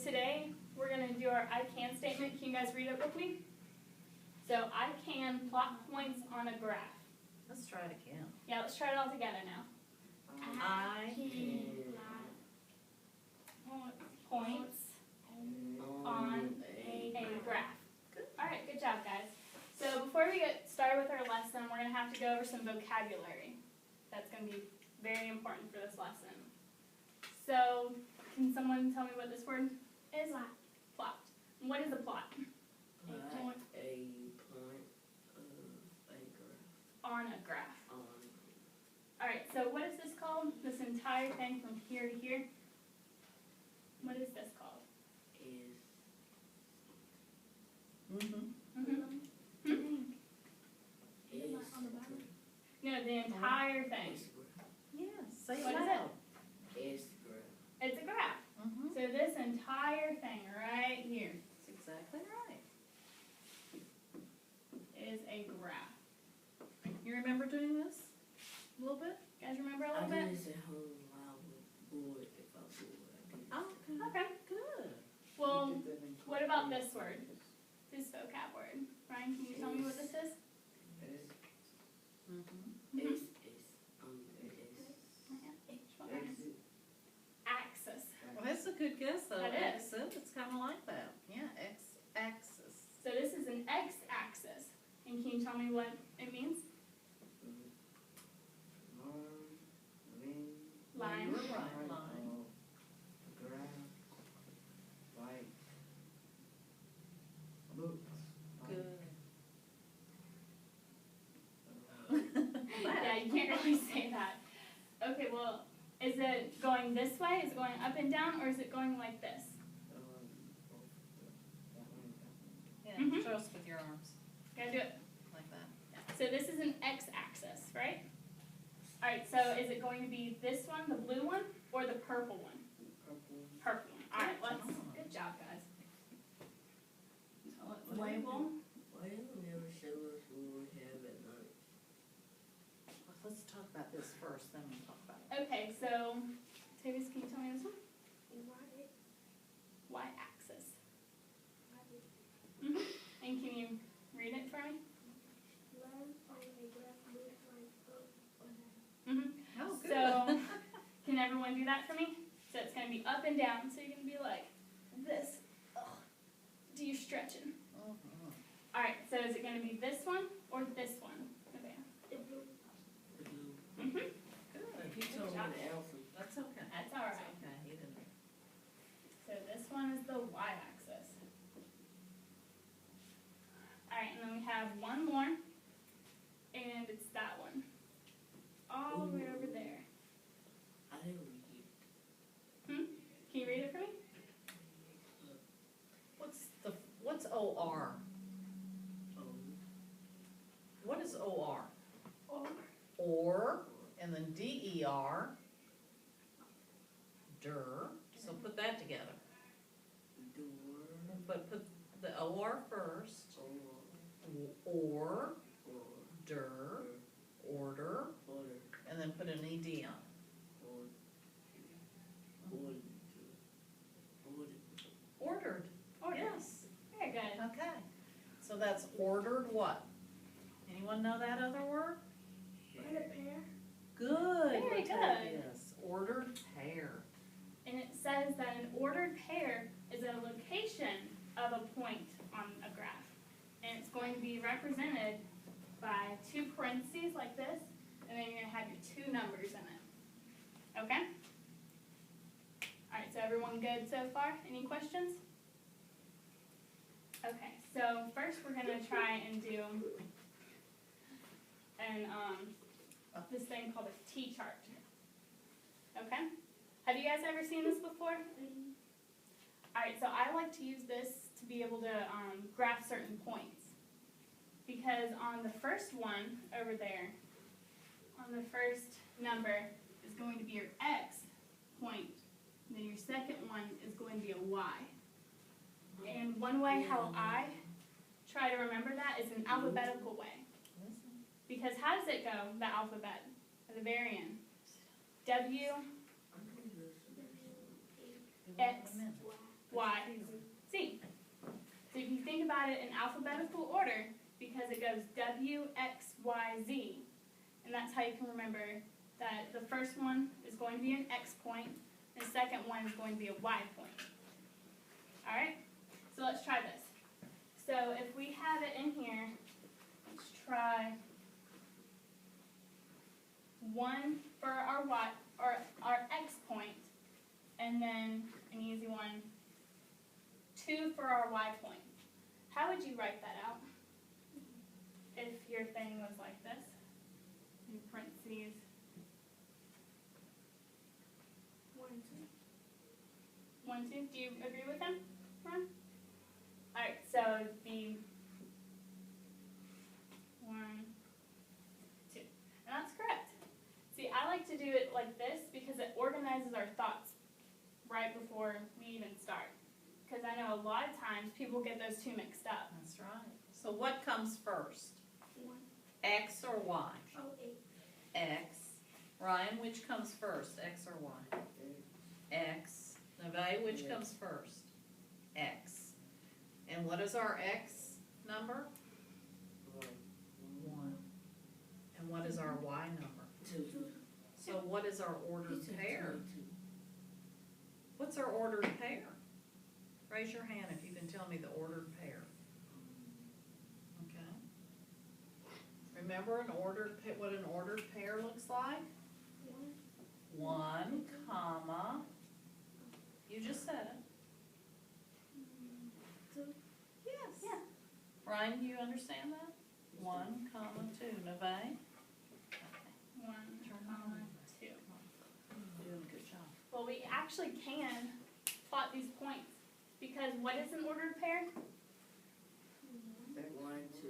today we're going to do our I can statement. Can you guys read it with me? So I can plot points on a graph. Let's try it again. Yeah, let's try it all together now. I can points on a graph. Good. All right, good job, guys. So before we get started with our lesson, we're going to have to go over some vocabulary. That's going to be very important for this lesson. So can someone tell me what this word is? Plot. And what is a plot? A point of a graph. On a graph. All right, so what is this called? This entire thing from here to here? What is this called? No, the entire thing. Yeah, say it What is loud. It's a graph. So this entire thing right here That's exactly right. is a graph. You remember doing this a little bit? You guys remember a I little did bit? this at home while I was bored. If I was bored, I did. Oh, Okay. good. Well, what about this word? This vocab word. Ryan, can you tell me what this is? Axis. Well, that's a good guess, though. That is. Axis, it's kind of like that. Yeah, x-axis. So this is an x-axis. And can you tell me what it means? Line. You were right, line. Good. Yeah, you can't really say that. Okay, well, is it going this way? Is it going up and down? Or is it going like this? Yeah, Mhm. show us with your arms, You gotta do it. like that. So this is an x-axis, right? All right, so is it going to be this one, the blue one, or the purple one? Purple one. All right, let's. Good job, guys. So let's label. Why don't you never show us what we have at night? Well, let's talk about this first, then we'll talk about it. Okay, so Tavis, can you tell me this one? Y-axis. Mm-hmm. And can you read it for me? Mm-hmm. Oh, good. So, can everyone do that for me? So it's going to be up and down, so you're going to be like this. Ugh. Do your stretching. Mhm. All right, so is it going to be this one or this one? Okay. Mm-hmm. Good. You told me the alphabet. That's okay. That's all right. That's okay. You didn't. So this one is the y-axis. All right, and then we have one more, and it's that one. All the way over there. I didn't read it. Can you read it for me? What's OR? What is OR? Or, and then DER. Der. So put that together. But put the OR first. Or, der, order, and then put an ED on. Ordered. Ordered. Yes. Very good. Okay. So that's ordered what? Anyone know that other word? Good. Very good. Yes. Ordered pair. And it says that an ordered pair is a location of a point on a graph. And it's going to be represented by two parentheses like this, and then you're going to have your two numbers in it. Okay? All right, so everyone good so far? Any questions? Okay, so first we're going to try and do this thing called a T-chart. Okay? Have you guys ever seen this before? All right, so I like to use this to be able to graph certain points. Because on the first one over there, on the first number is going to be your X point. And then your second one is going to be a Y. And one way how I try to remember that is an alphabetical way. Because how does it go, the alphabet, at the very end? W, X, Y, Z. So if you think about it in alphabetical order, because it goes W, X, Y, Z, and that's how you can remember that the first one is going to be an X point, the second one is going to be a Y point. Alright? So let's try this. So if we have it in here, let's try 1 for our Y, or our X point, and then an easy one, 2 for our Y point. How would you write that out? If your thing was like this, in parentheses. 1, 2. Do you agree with him, Ron? Alright, so it'd be 1, 2. And that's correct. See, I like to do it like this because it organizes our thoughts right before we even start. Because I know a lot of times people get those two mixed up. That's right. So what comes first? X or Y? X. Ryan, which comes first, X or Y? X. Neve, which comes first? X. And what is our X number? 1. And what is our Y number? 2. So what is our ordered pair? What's our ordered pair? Raise your hand if you can tell me the ordered pair. Okay. Remember what an ordered pair looks like? 1, comma. You just said it. Yes. Yeah. Ryan, do you understand that? 1, comma, 2. Neve? 1, 2. You're doing a good job. Well, we actually can plot these points because what is an ordered pair? 1, 2.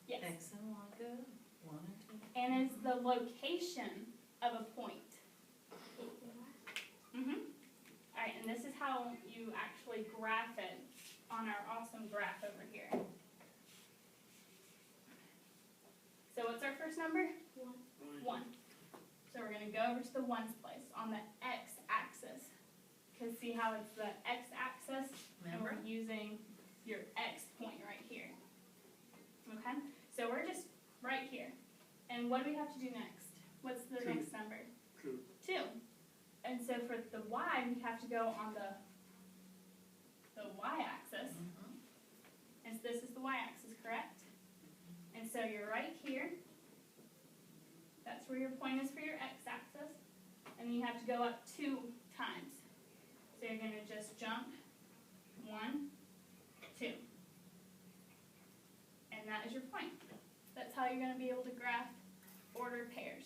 Yes. X and Y, good. 1 and 2. And is the location of a point. Alright, and this is how you actually graph it on our awesome graph over here. So what's our first number? 1. So we're going to go over to the ones place on the x-axis. Because see how it's the x-axis? And Remember? we're using your x point right here. Okay? So we're just right here. And what do we have to do next? What's the 2. next number? 2. 2. And so for the y, we have to go on the y-axis. And so this is the y-axis, correct? And so you're right here. That's where your point is for your x-axis. And then you have to go up 2 times. So you're going to just jump 1, 2. And that is your point. That's how you're going to be able to graph ordered pairs.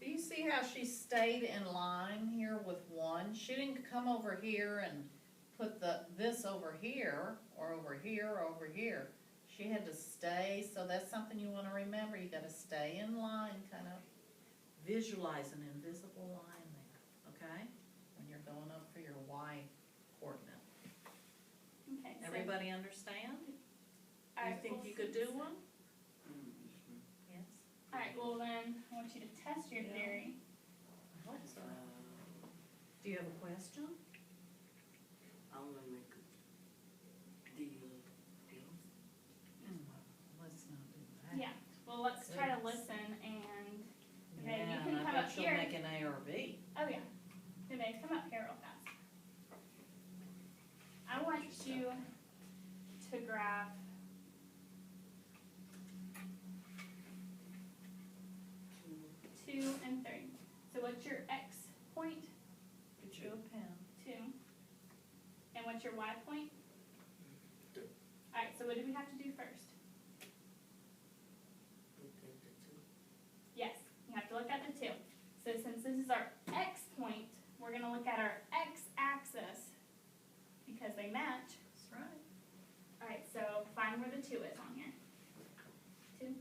Do you see how she stayed in line here with 1? She didn't come over here and put this over here, or over here, or over here. She had to stay, so that's something you want to remember. You got to stay in line, kind of visualize an invisible line there, okay? When you're going up for your Y coordinate. Okay. So Everybody understand? You think you could do one? Yes. All right. Well, then I want you to test your theory. I hope so. Do you have a question? I want to make a deal. Let's not do that. Yeah. Well, let's try to listen and. Okay, you Yeah, can and come I up bet you'll here. make an A or B. Oh yeah. Okay, come up here real fast. I want you to graph 2 and 3. So what's your x point? Get you a pen. 2. And what's your y point? 2. Alright, so what do we have to do first? Look at the 2. Yes, you have to look at the 2. So since this is our x point, we're going to look at our x-axis because they match. That's right. Alright, so find where the 2 is on here. 2.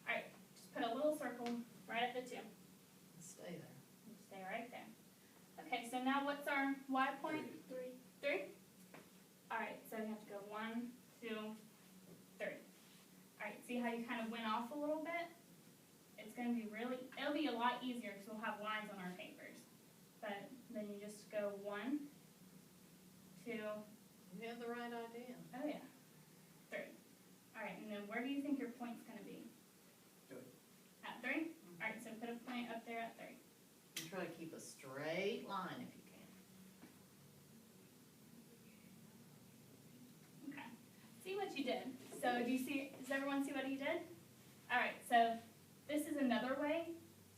Alright, just put a little circle right at the 2. Stay there. Stay right there. Okay, so now what's our y point? 3. 3? Alright, so you have to go 1, 2, 3. Alright, see how you kind of went off a little bit? It's going to be it'll be a lot easier because we'll have lines on our papers. But then you just go 1, 2, You have the right idea. Oh, yeah. 3. Alright, and then where do you think your point's gonna be? 3. At 3? Alright, so put a point up there at 3. And try to keep a straight line if you can. Okay. See what you did. So do you see, does everyone see what he did? Alright, so this is another way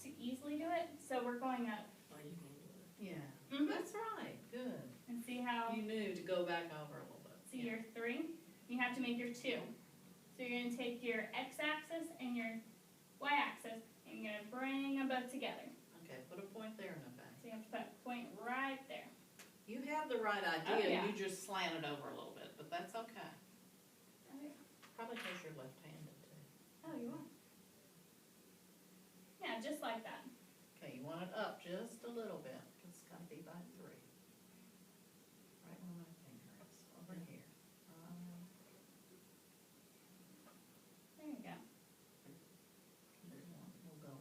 to easily do it. So we're going up. Oh, you can do it. Yeah, Mhm. that's right, good. And see how, You knew to go back over a little bit. see your 3? You have to make your 2. So you're gonna take your x-axis and your y-axis and you're gonna bring them both together. Okay, put a point there, Nabay. So you have to put a point right there. You have the right Oh, idea, yeah. you just slant it over a little bit, but that's okay. Oh, yeah. Probably because you're left-handed too. Oh, you are. Yeah, just like that. Okay, you want it up just a little bit, it's gotta be by 3. Right where my finger is, over here. There you go. We'll go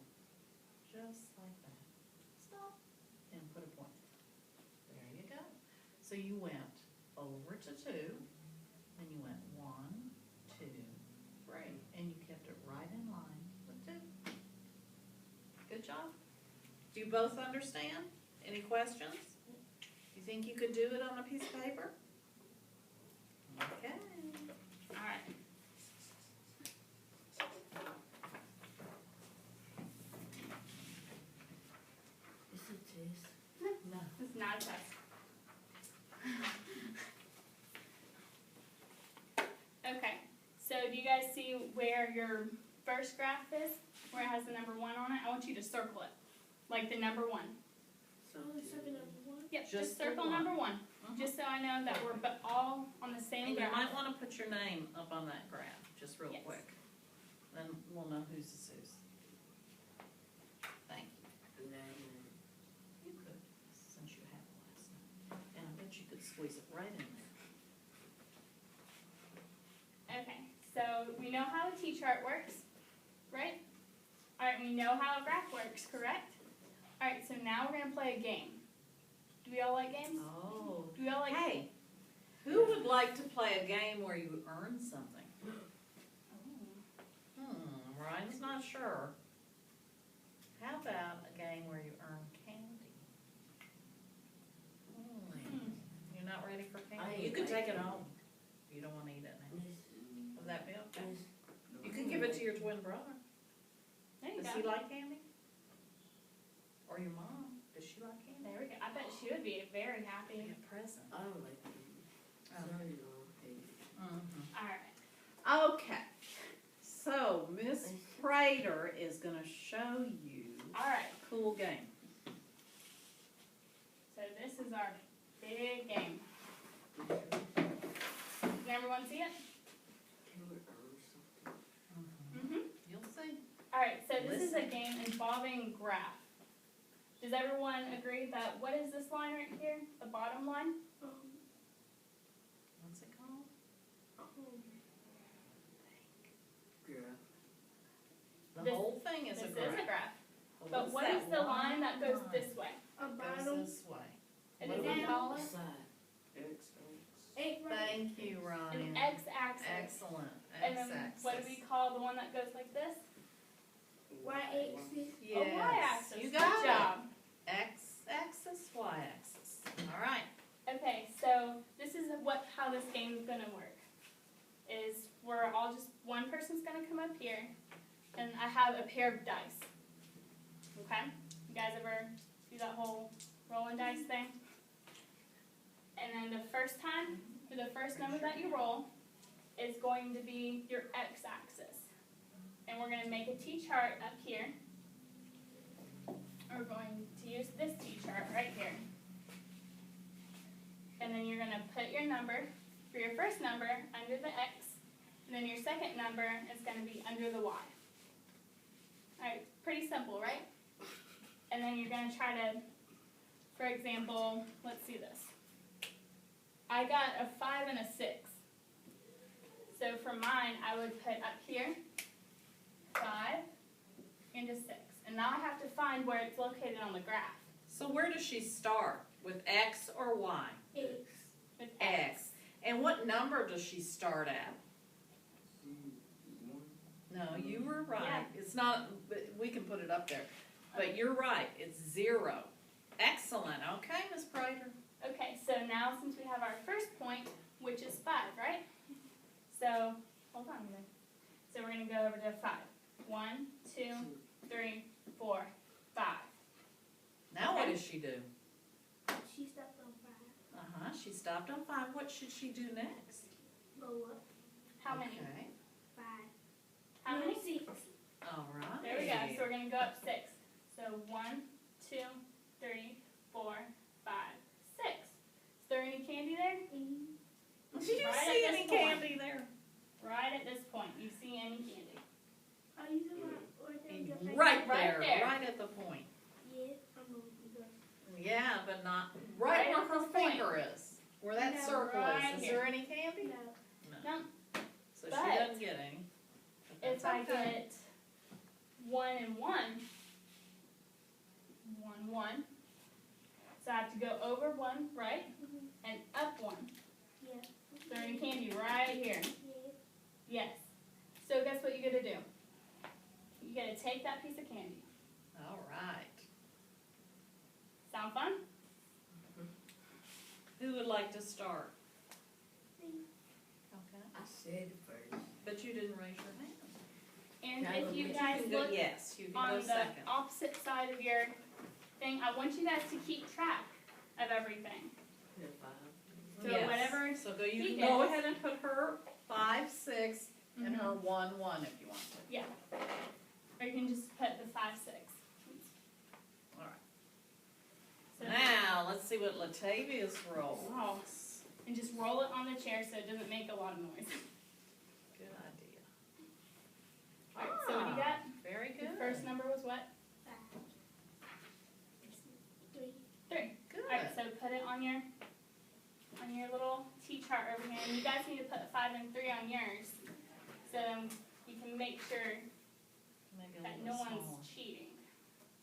just like that. Stop, and put a point. There you go. So you went over to 2, then you went 1, 2, 3, and you kept it right in line with 2. Good job. Do you both understand? Any questions? You think you could do it on a piece of paper? Okay. Alright. Is it this? No. This is not a test. Okay, so do you guys see where your first graph is? Where it has the number 1 on it? I want you to circle it. Like the number 1. So only second number 1? Yep, Just just the circle one. number 1. Mhm. Just so I know that we're all on the same And you graph. might wanna put your name up on that graph, just real Yes. quick. Then we'll know whose is whose. Thank you. And then, You could, since you have the last name. And I bet you could squeeze it right in there. Okay, so we know how a T-chart works, right? Alright, we know how a graph works, correct? Alright, so now we're gonna play a game. Do we all like games? Oh. Do we all like Hey, who would like to play a game where you earn something? Ryan's not sure. How about a game where you earn candy? You're not ready for I candy? ain't You could like take it candy. home. You don't wanna eat it now. this, Would that be okay? this. You could give it to your twin brother. There you Does go. he like candy? Or your mom? Does she like candy? There we go. I bet she would be very happy. Be a present. I don't like candy. Oh. Sorry, Mom. Alright. Okay, so Miss Prater is gonna show you Alright. a cool game. So this is our big game. Can everyone see it? Can we earn something? Mm-hmm. You'll see. Alright, so this is a game involving graph. Does everyone agree that, what is this line right here? The bottom line? What's it called? Girl. The This- whole thing is This a is graph. a graph. Well, But what's what that is the one line that goes line? this way? Goes this way. It What is do we down. call it? Side. X. Thank you, An Ronnie. x-axis. Excellent, And then x-axis. what do we call the one that goes like this? Y-axis. A y-axis. You Good got job. it. X-axis, y-axis. All right. Okay, so this is how this game's gonna work. Is we're all just, one person's gonna come up here, and I have a pair of dice. Okay? You guys ever do that whole rolling dice thing? And then the first time, for the first number that you roll, is going to be your x-axis. And we're gonna make a T-chart up here. We're going to use this T-chart right here. And then you're gonna put your number, for your first number, under the X, and then your second number is gonna be under the Y. Alright, pretty simple, right? And then you're gonna try to, for example, let's see this. I got a 5 and a 6. So for mine, I would put up here, 5 and a 6. And now I have to find where it's located on the graph. So where does she start? With X or Y? With X. X. And what number does she start at? No, you were right. It's not, but we can put it up there. But you're right, it's 0. Excellent, okay, Ms. Prater? Okay, so now since we have our first point, which is 5, right? So, hold on a minute. So we're gonna go over to 5. 1, 2, 3, 4, 5. Now what Okay. does she do? She stepped on 5. Uh-huh, she stopped on 5. What should she do next? Go up. How many? Okay, 5. How many? 6. all right. There we go. So we're gonna go up 6. So 1, 2, 3, 4, 5, 6. Is there any candy there? Do you Right see at any this point. candy there? Right at this point, you see any candy? Are you talking about right there? Just Right Right there, there. right at the point. Yeah, I'm going to go. Yeah, but not Right right where at her this point. finger is, where that No, circle right is. Is here. there any candy? No. No. So she But doesn't get any. But If that's I okay. get 1 and 1, 1, 1. So I have to go over 1, right? And up 1. Yeah. Is there any candy right here? Yeah. Yes. So guess what you gotta do? You gotta take that piece of candy. All right. Sound fun? Who would like to start? Me. Okay. I said it first. But you didn't raise your hand. And Yeah, if you but guys can go, look yes, you can on go the second. opposite side of your thing, I want you guys to keep track of everything. Yeah, 5. So Yes. whatever So go, you he can go gets. ahead and put her 5, 6, and Mhm. her 1, 1 if you want to. Yeah. Or you can just put the 5, 6. All right. So Now, let's see what Latavia's roll. Oh. And just roll it on the chair so it doesn't make a lot of noise. Good idea. Alright, so what do you got? Very Your good. first number was what? 5. 3. 3. Good. Alright, so put it on your little T-chart over here. And you guys need to put 5 and 3 on yours. So then you can make sure Make it a that little no smaller. one's cheating.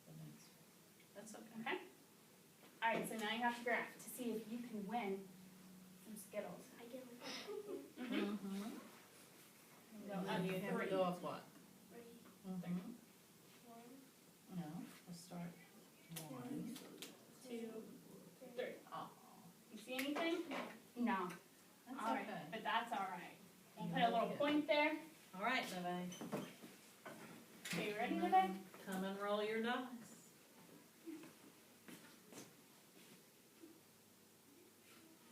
The next one. That's okay. Okay? Alright, so now you have to graph to see if you can win some Skittles. I get like Mm-hmm. Mm-hmm. Go And up then you have to 3. go up what? 3. Mm-hmm. 1. No, let's start. 1. 2, 3. Oh, You see anything? No. that's Alright, okay. but that's alright. We'll You put a will little get- point there. All right, Neve. Okay, you ready today? Come and roll your dice.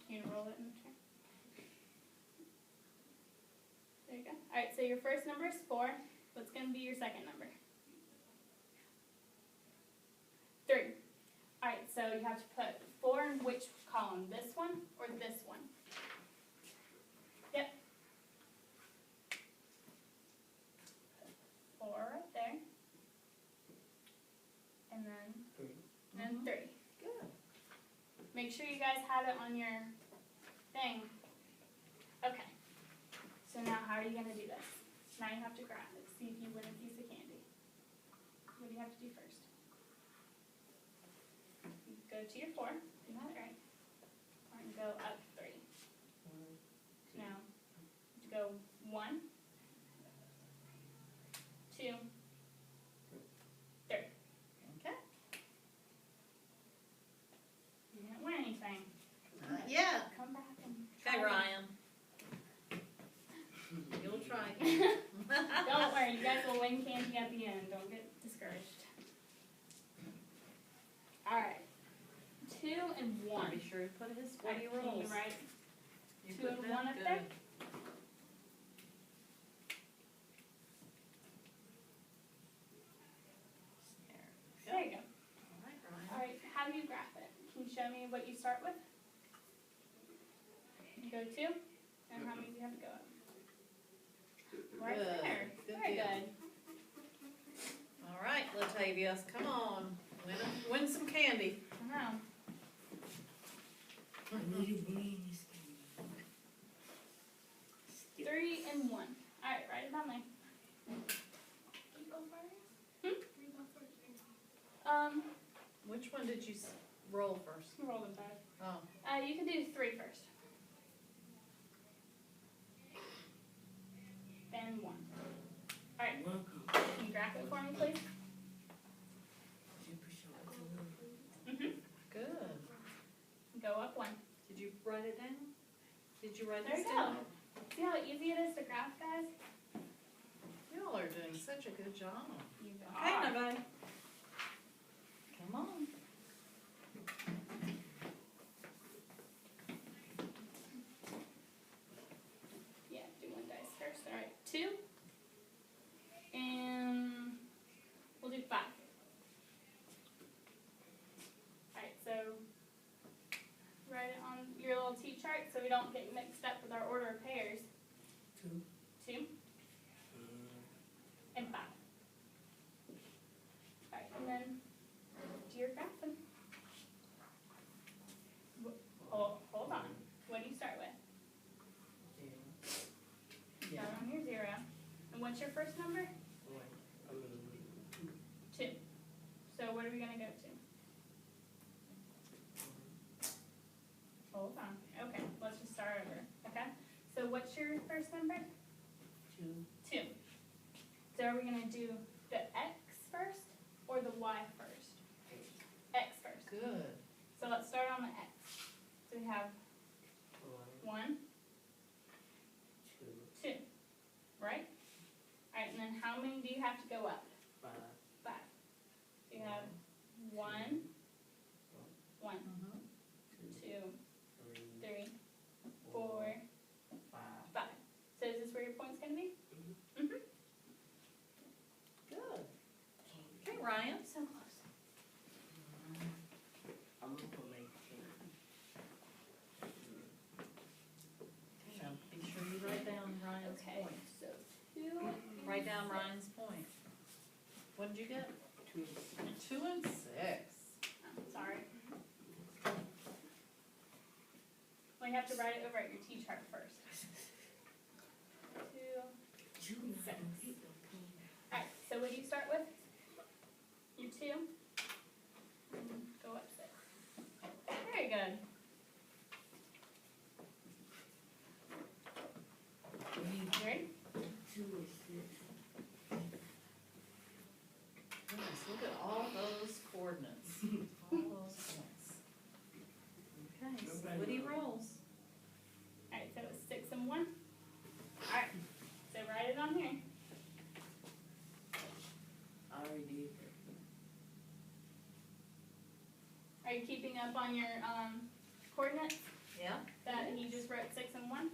You can roll it in the chair. There you go. Alright, so your first number is 4. What's going to be your second number? 3. Alright, so you have to put 4 in which column? This one or this one? Yep. 4 right there. And then, 3. and 3. Good. Make sure you guys have it on your thing. Okay. So now how are you going to do this? Now you have to graph it. See if you win a piece of candy. What do you have to do first? You go to your 4. You have it right. And go up 3. Now, you go 1, 2, 3. Okay. You didn't win anything. Yeah. Come back and Okay, try Ryan. You'll try. Don't worry, you guys will win candy at the end. Don't get discouraged. Alright. 2 and 1. Be sure to put his, what he Alright, can rolls. you write You 2 put and that? 1 up Good. there? There you go. All right, Ryan. Alright, how do you graph it? Can you show me what you start with? You go 2, and how many do you have to go up? Right Good. there. Good Very deal. good. All right, Latavius, come on. Win some candy. I know. I need a breeze. 3 and 1. Alright, write it down there. You go first? Hmm? You go first. Which one did you roll first? Roll them back. Oh, You can do 3 first. graph it for me, please? Did you push it to the? Mm-hmm. Good. Go up one. Did you write it down? Did you write There this you down? go. See how easy it is to graph, guys? Y'all are doing such a good job. You Okay, are. now, bye. Come on. Yeah, do one dice first. All right, 2. And we'll do 5. All right, so write it on your little T chart so we don't get mixed up with our order of pairs. 2. 2 and 5. All right, and then do your graphing. Oh, hold on. What do you start with? Yeah. Start on your 0. And what's your first number? 2. So what are we going to go to? Hold on. Okay, let's just start over. Okay? So what's your first number? 2. 2. So are we going to do the X first or the Y first? X first. Good. So let's start on the X. So we have 1, 2. Right? Alright, and then how many do you have to go up? 5. So you have 1, 1, Mm-hmm. 2, 3, 4, 5. So is this where your point's going to be? Mm-hmm. Good. Okay, Ryan. So close. I'm gonna put my Now, be sure you write down Ryan's Okay, point. so 2. Write down Ryan's point. What did you get? 2. 2 and 6. Oh, sorry. Well, you have to write it over at your T chart first. 2. 2. Alright, so what do you start with? Your 2. Go up 6. Very good. You ready? 2 is 6. Goodness, look at all those coordinates. All those points. Okay, so Woody rolls. Alright, so it's 6 and 1. Alright, so write it on here. I already did. Are you keeping up on your coordinates Yeah? that he just wrote 6 and 1?